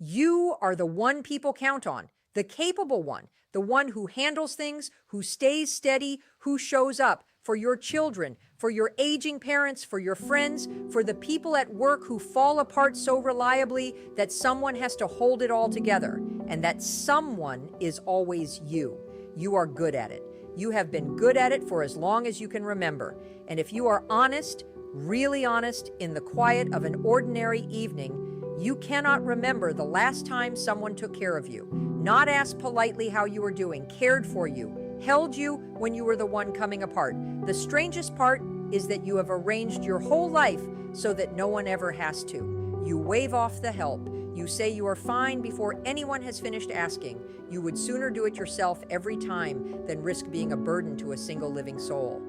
You are the one people count on, the capable one, the one who handles things, who stays steady, who shows up for your children, for your aging parents, for your friends, for the people at work who fall apart so reliably that someone has to hold it all together. And that someone is always you. You are good at it. You have been good at it for as long as you can remember. And if you are honest, really honest, in the quiet of an ordinary evening, you cannot remember the last time someone took care of you, not asked politely how you were doing, cared for you, held you when you were the one coming apart. The strangest part is that you have arranged your whole life so that no one ever has to. You wave off the help. You say you are fine before anyone has finished asking. You would sooner do it yourself every time than risk being a burden to a single living soul.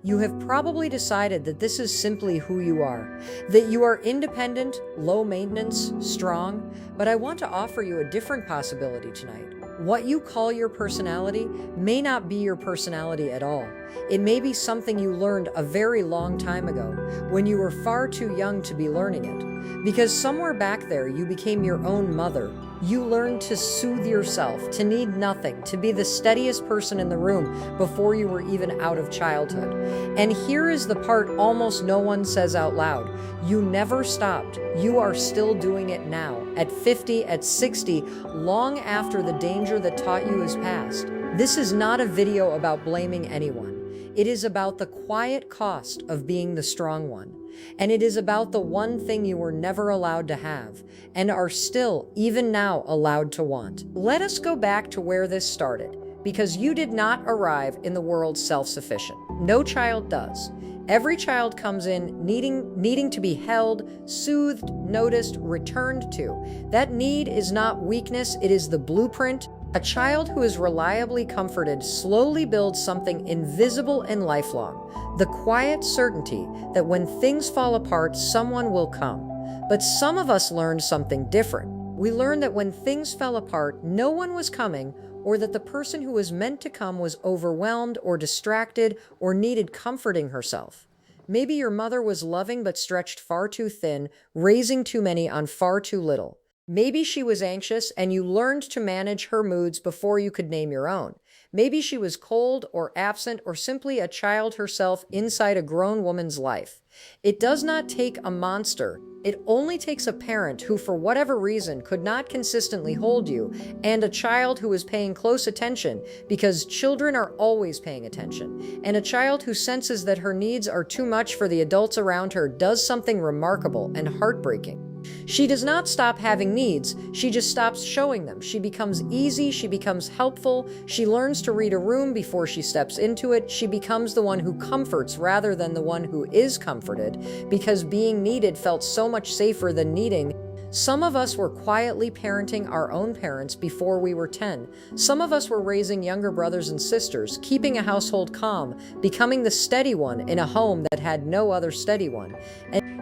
You have probably decided that this is simply who you are, that you are independent, low maintenance, strong, but I want to offer you a different possibility tonight. What you call your personality may not be your personality at all. It may be something you learned a very long time ago, when you were far too young to be learning it. Because somewhere back there, you became your own mother. You learned to soothe yourself, to need nothing, to be the steadiest person in the room before you were even out of childhood. And here is the part almost no one says out loud. You never stopped. You are still doing it now, at 50, at 60, long after the danger that taught you is past. This is not a video about blaming anyone. It is about the quiet cost of being the strong one. And it is about the one thing you were never allowed to have, and are still, even now, allowed to want. Let us go back to where this started, because you did not arrive in the world self-sufficient. No child does. Every child comes in needing to be held, soothed, noticed, returned to. That need is not weakness, it is the blueprint. A child who is reliably comforted slowly builds something invisible and lifelong, the quiet certainty that when things fall apart, someone will come. But some of us learned something different. We learned that when things fell apart, no one was coming, or that the person who was meant to come was overwhelmed or distracted or needed comforting herself. Maybe your mother was loving but stretched far too thin, raising too many on far too little. Maybe she was anxious and you learned to manage her moods before you could name your own. Maybe she was cold or absent or simply a child herself inside a grown woman's life. It does not take a monster. It only takes a parent who, for whatever reason, could not consistently hold you, and a child who is paying close attention, because children are always paying attention, and a child who senses that her needs are too much for the adults around her does something remarkable and heartbreaking. She does not stop having needs, she just stops showing them. She becomes easy, she becomes helpful, she learns to read a room before she steps into it, she becomes the one who comforts rather than the one who is comforted, because being needed felt so much safer than needing. Some of us were quietly parenting our own parents before we were 10. Some of us were raising younger brothers and sisters, keeping a household calm, becoming the steady one in a home that had no other steady one.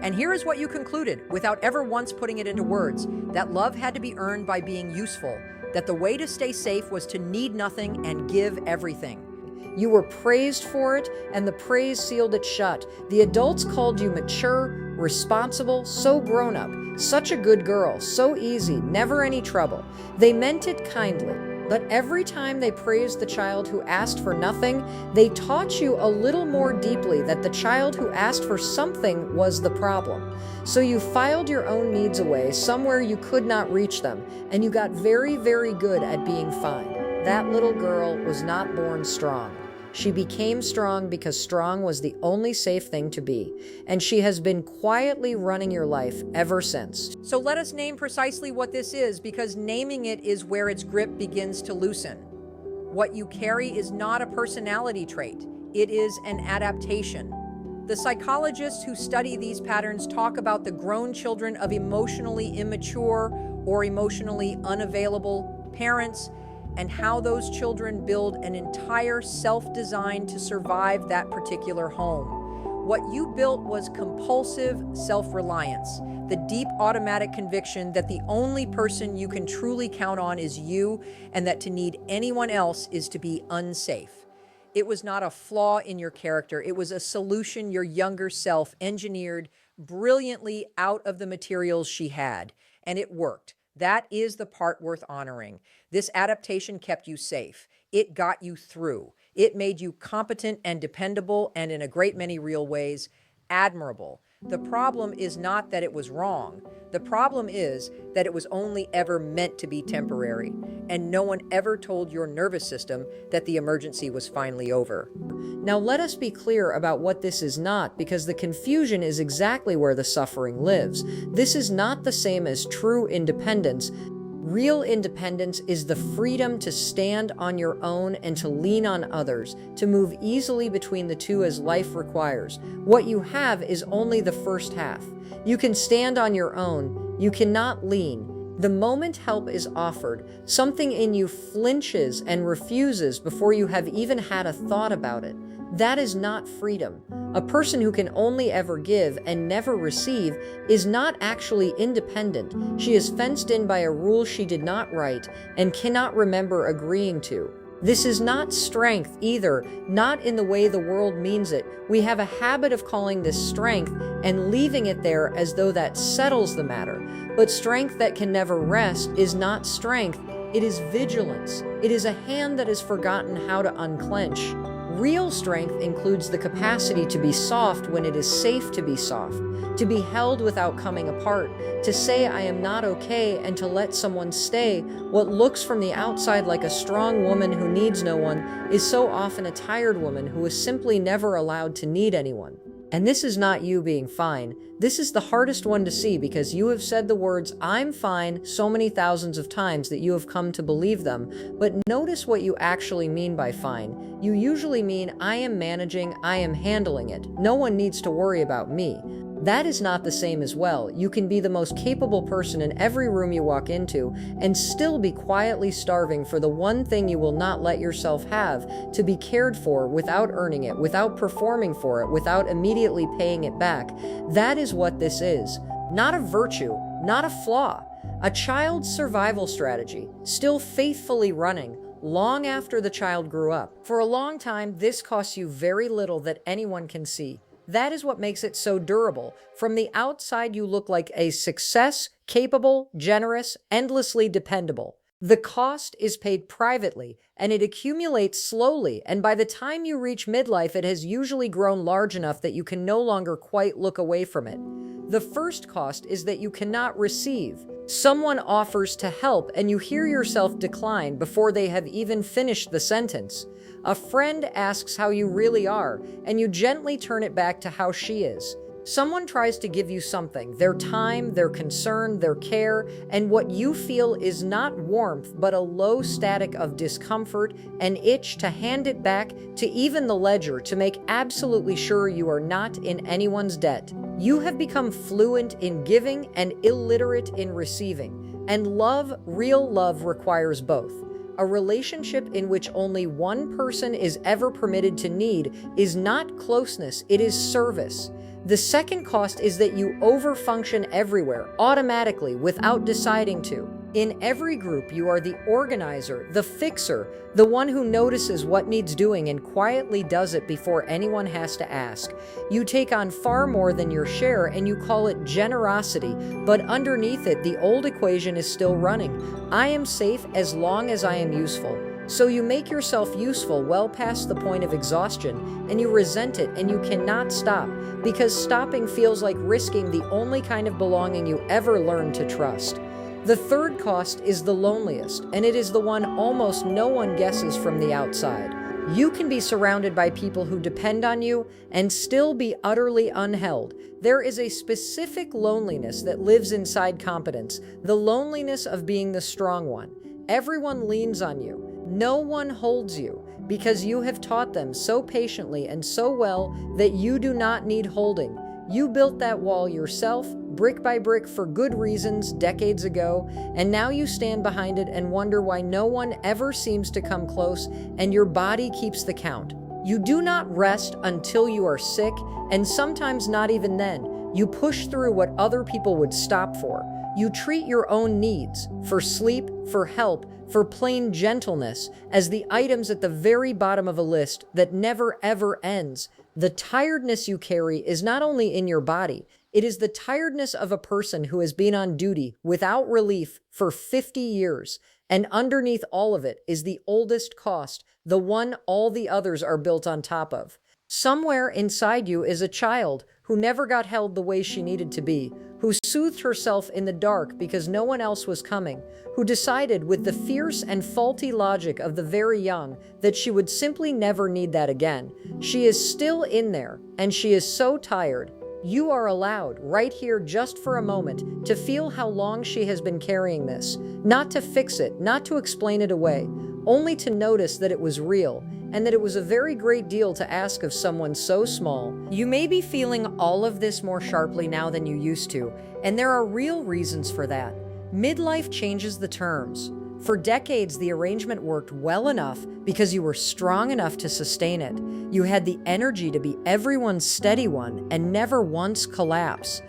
And here is what you concluded, without ever once putting it into words, that love had to be earned by being useful, that the way to stay safe was to need nothing and give everything. You were praised for it, and the praise sealed it shut. The adults called you mature, responsible, so grown up, such a good girl, so easy, never any trouble. They meant it kindly. But every time they praised the child who asked for nothing, they taught you a little more deeply that the child who asked for something was the problem. So you filed your own needs away somewhere you could not reach them, and you got very, very good at being fine. That little girl was not born strong. She became strong because strong was the only safe thing to be, and she has been quietly running your life ever since. So let us name precisely what this is, because naming it is where its grip begins to loosen. What you carry is not a personality trait, it is an adaptation. The psychologists who study these patterns talk about the grown children of emotionally immature or emotionally unavailable parents, and how those children build an entire self-design to survive that particular home. What you built was compulsive self-reliance, the deep automatic conviction that the only person you can truly count on is you, and that to need anyone else is to be unsafe. It was not a flaw in your character, it was a solution your younger self engineered brilliantly out of the materials she had, and it worked. That is the part worth honoring. This adaptation kept you safe. It got you through. It made you competent and dependable, and in a great many real ways, admirable. The problem is not that it was wrong. The problem is that it was only ever meant to be temporary, and no one ever told your nervous system that the emergency was finally over. Now, let us be clear about what this is not, because the confusion is exactly where the suffering lives. This is not the same as true independence. Real independence is the freedom to stand on your own and to lean on others, to move easily between the two as life requires. What you have is only the first half. You can stand on your own. You cannot lean. The moment help is offered, something in you flinches and refuses before you have even had a thought about it. That is not freedom. A person who can only ever give and never receive is not actually independent. She is fenced in by a rule she did not write and cannot remember agreeing to. This is not strength either, not in the way the world means it. We have a habit of calling this strength and leaving it there as though that settles the matter. But strength that can never rest is not strength, it is vigilance. It is a hand that has forgotten how to unclench. Real strength includes the capacity to be soft when it is safe to be soft, to be held without coming apart, to say I am not okay and to let someone stay. What looks from the outside like a strong woman who needs no one is so often a tired woman who is simply never allowed to need anyone. And this is not you being fine. This is the hardest one to see because you have said the words, "I'm fine," so many thousands of times that you have come to believe them. But notice what you actually mean by fine. You usually mean, "I am managing, I am handling it. No one needs to worry about me." That is not the same as well. You can be the most capable person in every room you walk into and still be quietly starving for the one thing you will not let yourself have, to be cared for without earning it, without performing for it, without immediately paying it back. That is what this is. Not a virtue, not a flaw. A child's survival strategy, still faithfully running, long after the child grew up. For a long time, this costs you very little that anyone can see. That is what makes it so durable. From the outside, you look like a success, capable, generous, endlessly dependable. The cost is paid privately, and it accumulates slowly, and by the time you reach midlife, it has usually grown large enough that you can no longer quite look away from it. The first cost is that you cannot receive. Someone offers to help, and you hear yourself decline before they have even finished the sentence. A friend asks how you really are, and you gently turn it back to how she is. Someone tries to give you something, their time, their concern, their care, and what you feel is not warmth, but a low static of discomfort, an itch to hand it back, to even the ledger, to make absolutely sure you are not in anyone's debt. You have become fluent in giving and illiterate in receiving. And love, real love, requires both. A relationship in which only one person is ever permitted to need is not closeness, it is service. The second cost is that you overfunction everywhere, automatically, without deciding to. In every group, you are the organizer, the fixer, the one who notices what needs doing and quietly does it before anyone has to ask. You take on far more than your share and you call it generosity, but underneath it, the old equation is still running. I am safe as long as I am useful. So you make yourself useful well past the point of exhaustion, and you resent it, and you cannot stop, because stopping feels like risking the only kind of belonging you ever learned to trust. The third cost is the loneliest, and it is the one almost no one guesses from the outside. You can be surrounded by people who depend on you and still be utterly unheld. There is a specific loneliness that lives inside competence, the loneliness of being the strong one. Everyone leans on you. No one holds you, because you have taught them so patiently and so well that you do not need holding. You built that wall yourself, brick by brick, for good reasons, decades ago, and now you stand behind it and wonder why no one ever seems to come close, and your body keeps the count. You do not rest until you are sick, and sometimes not even then. You push through what other people would stop for. You treat your own needs, for sleep, for help, for plain gentleness, as the items at the very bottom of a list that never ever ends. The tiredness you carry is not only in your body, It is the tiredness of a person who has been on duty without relief for 50 years, and underneath all of it is the oldest cost, the one all the others are built on top of. Somewhere inside you is a child who never got held the way she needed to be, who soothed herself in the dark because no one else was coming, who decided with the fierce and faulty logic of the very young that she would simply never need that again. She is still in there, and she is so tired. You are allowed, right here just for a moment, to feel how long she has been carrying this. Not to fix it, not to explain it away, only to notice that it was real, and that it was a very great deal to ask of someone so small. You may be feeling all of this more sharply now than you used to, and there are real reasons for that. Midlife changes the terms. For decades, the arrangement worked well enough because you were strong enough to sustain it. You had the energy to be everyone's steady one and never once collapse.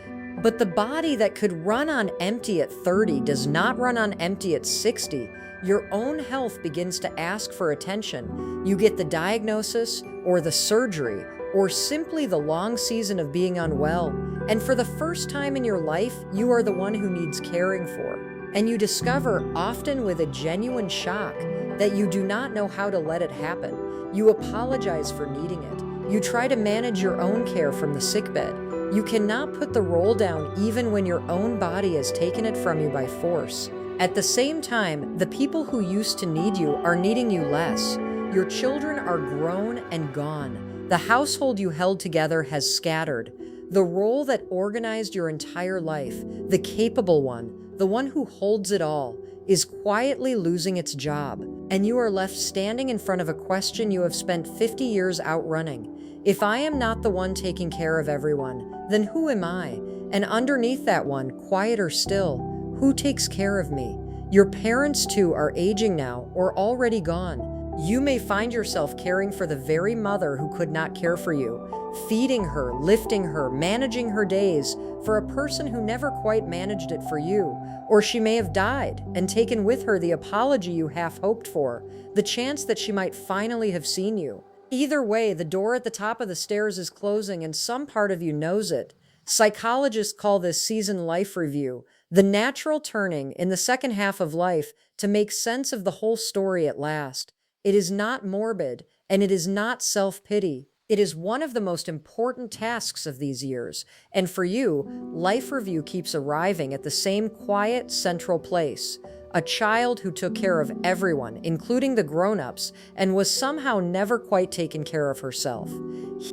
But the body that could run on empty at 30 does not run on empty at 60. Your own health begins to ask for attention. You get the diagnosis, or the surgery, or simply the long season of being unwell. And for the first time in your life, you are the one who needs caring for. And you discover, often with a genuine shock, that you do not know how to let it happen. You apologize for needing it. You try to manage your own care from the sickbed. You cannot put the roll down even when your own body has taken it from you by force. At the same time, the people who used to need you are needing you less. Your children are grown and gone. The household you held together has scattered. The role that organized your entire life, the capable one, the one who holds it all, is quietly losing its job, and you are left standing in front of a question you have spent 50 years outrunning. If I am not the one taking care of everyone, then who am I? And underneath that one, quieter still, who takes care of me? Your parents too are aging now or already gone. You may find yourself caring for the very mother who could not care for you, feeding her, lifting her, managing her days for a person who never quite managed it for you. Or she may have died and taken with her the apology you half hoped for, the chance that she might finally have seen you. Either way, the door at the top of the stairs is closing and some part of you knows it. Psychologists call this season life review, the natural turning in the second half of life to make sense of the whole story at last. It is not morbid, and it is not self-pity. It is one of the most important tasks of these years. And for you, life review keeps arriving at the same quiet, central place. A child who took care of everyone, including the grown-ups, and was somehow never quite taken care of herself.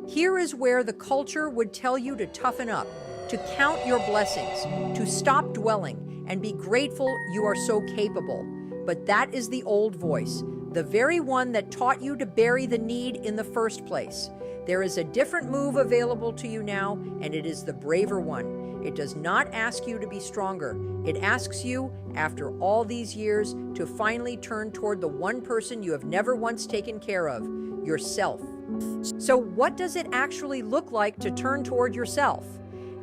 Here is where the culture would tell you to toughen up, to count your blessings, to stop dwelling, and be grateful you are so capable. But that is the old voice, the very one that taught you to bury the need in the first place. There is a different move available to you now, and it is the braver one. It does not ask you to be stronger. It asks you, after all these years, to finally turn toward the one person you have never once taken care of, yourself. So what does it actually look like to turn toward yourself?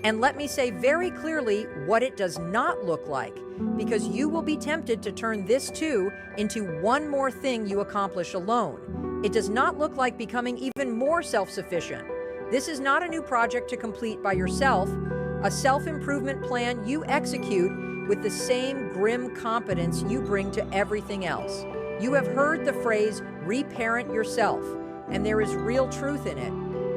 And let me say very clearly what it does not look like, because you will be tempted to turn this too into one more thing you accomplish alone. It does not look like becoming even more self-sufficient. This is not a new project to complete by yourself, a self-improvement plan you execute with the same grim competence you bring to everything else. You have heard the phrase, reparent yourself, and there is real truth in it.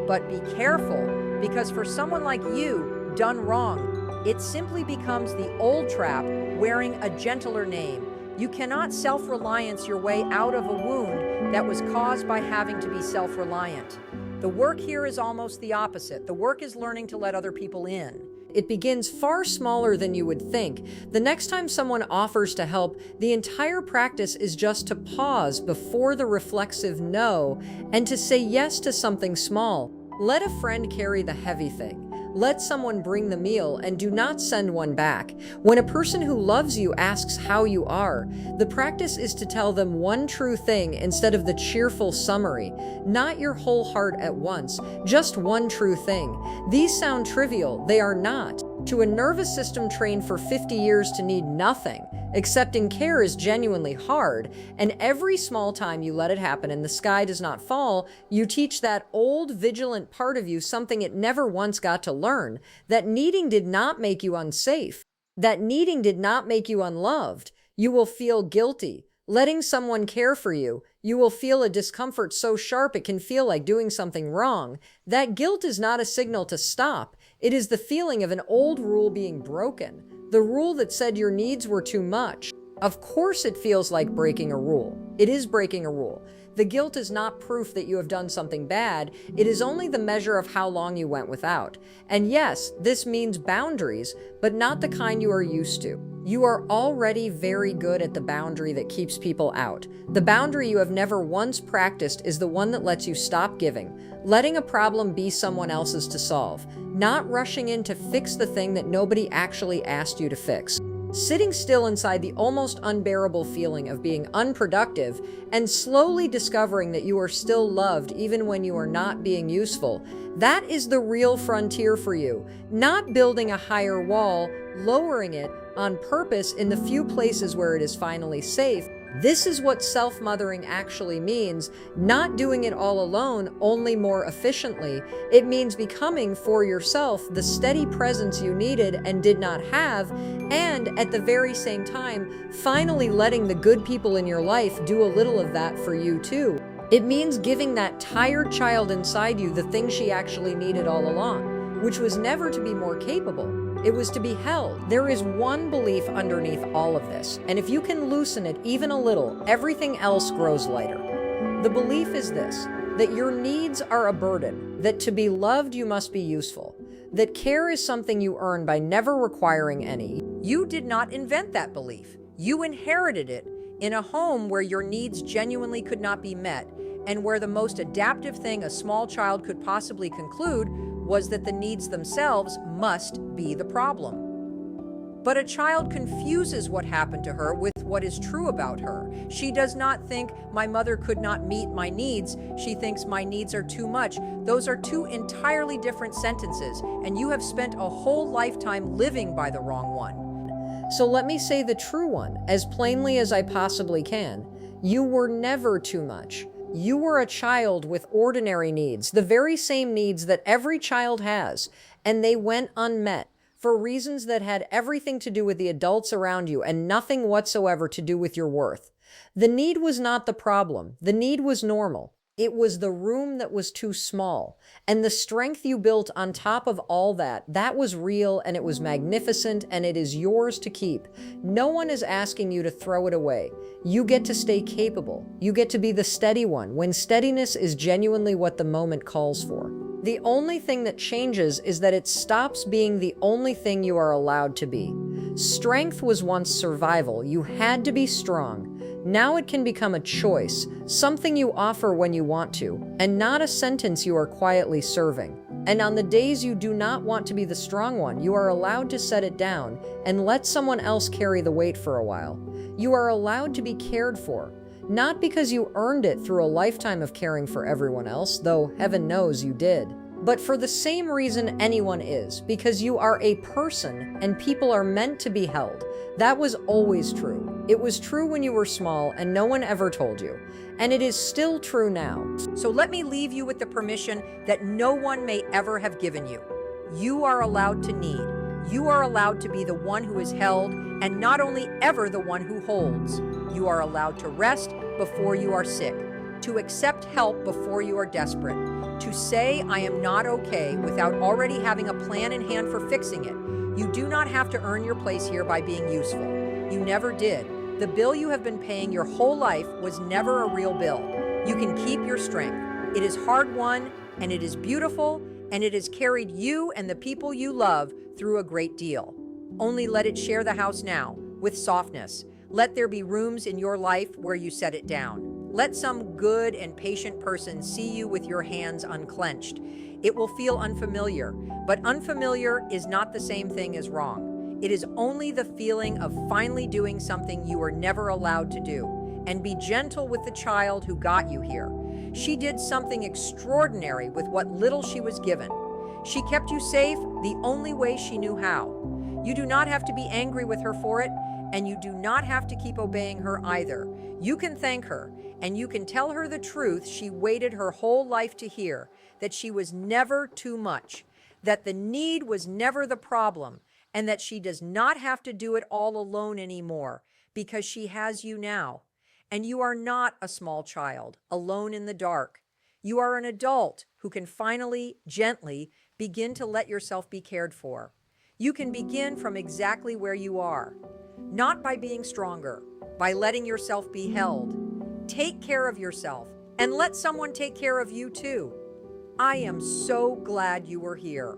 But be careful, because for someone like you, done wrong, it simply becomes the old trap wearing a gentler name. You cannot self-reliance your way out of a wound that was caused by having to be self-reliant. The work here is almost the opposite. The work is learning to let other people in. It begins far smaller than you would think. The next time someone offers to help, the entire practice is just to pause before the reflexive no and to say yes to something small. Let a friend carry the heavy thing. Let someone bring the meal and do not send one back. When a person who loves you asks how you are, the practice is to tell them one true thing instead of the cheerful summary. Not your whole heart at once, just one true thing. These sound trivial, they are not. To a nervous system trained for 50 years to need nothing, Accepting care is genuinely hard, and every small time you let it happen and the sky does not fall, you teach that old, vigilant part of you something it never once got to learn. That needing did not make you unsafe. That needing did not make you unloved. You will feel guilty. Letting someone care for you, you will feel a discomfort so sharp it can feel like doing something wrong. That guilt is not a signal to stop. It is the feeling of an old rule being broken. The rule that said your needs were too much. Of course it feels like breaking a rule. It is breaking a rule. The guilt is not proof that you have done something bad. It is only the measure of how long you went without. And yes, this means boundaries, but not the kind you are used to. You are already very good at the boundary that keeps people out. The boundary you have never once practiced is the one that lets you stop giving, letting a problem be someone else's to solve, not rushing in to fix the thing that nobody actually asked you to fix. Sitting still inside the almost unbearable feeling of being unproductive and slowly discovering that you are still loved even when you are not being useful. That is the real frontier for you. Not building a higher wall, lowering it on purpose in the few places where it is finally safe. This is what self-mothering actually means, not doing it all alone, only more efficiently. It means becoming for yourself the steady presence you needed and did not have, and at the very same time, finally letting the good people in your life do a little of that for you too. It means giving that tired child inside you the thing she actually needed all along, which was never to be more capable. It was to be held. There is one belief underneath all of this, and if you can loosen it even a little, everything else grows lighter. The belief is this, that your needs are a burden, that to be loved you must be useful, that care is something you earn by never requiring any. You did not invent that belief. You inherited it in a home where your needs genuinely could not be met, and where the most adaptive thing a small child could possibly conclude was that the needs themselves must be the problem. But a child confuses what happened to her with what is true about her. She does not think my mother could not meet my needs. She thinks my needs are too much. Those are two entirely different sentences, and you have spent a whole lifetime living by the wrong one. So let me say the true one, as plainly as I possibly can. You were never too much. You were a child with ordinary needs, the very same needs that every child has, and they went unmet for reasons that had everything to do with the adults around you and nothing whatsoever to do with your worth. The need was not the problem. The need was normal. It was the room that was too small. And the strength you built on top of all that, that was real and it was magnificent and it is yours to keep. No one is asking you to throw it away. You get to stay capable. You get to be the steady one when steadiness is genuinely what the moment calls for. The only thing that changes is that it stops being the only thing you are allowed to be. Strength was once survival. You had to be strong. Now it can become a choice, something you offer when you want to, and not a sentence you are quietly serving. And on the days you do not want to be the strong one, you are allowed to set it down and let someone else carry the weight for a while. You are allowed to be cared for, not because you earned it through a lifetime of caring for everyone else, though heaven knows you did, but for the same reason anyone is, because you are a person and people are meant to be held. That was always true. It was true when you were small and no one ever told you. And it is still true now. So let me leave you with the permission that no one may ever have given you. You are allowed to need. You are allowed to be the one who is held, and not only ever the one who holds. You are allowed to rest before you are sick, to accept help before you are desperate, to say I am not okay without already having a plan in hand for fixing it. You do not have to earn your place here by being useful. You never did. The bill you have been paying your whole life was never a real bill. You can keep your strength. It is hard-won, and it is beautiful, and it has carried you and the people you love through a great deal. Only let it share the house now, with softness. Let there be rooms in your life where you set it down. Let some good and patient person see you with your hands unclenched. It will feel unfamiliar, but unfamiliar is not the same thing as wrong. It is only the feeling of finally doing something you were never allowed to do. And be gentle with the child who got you here. She did something extraordinary with what little she was given. She kept you safe the only way she knew how. You do not have to be angry with her for it, And you do not have to keep obeying her either. You can thank her, and you can tell her the truth she waited her whole life to hear, that she was never too much, that the need was never the problem, and that she does not have to do it all alone anymore, because she has you now. And you are not a small child, alone in the dark. You are an adult who can finally, gently, begin to let yourself be cared for. You can begin from exactly where you are, not by being stronger, by letting yourself be held. Take care of yourself and let someone take care of you too. I am so glad you were here.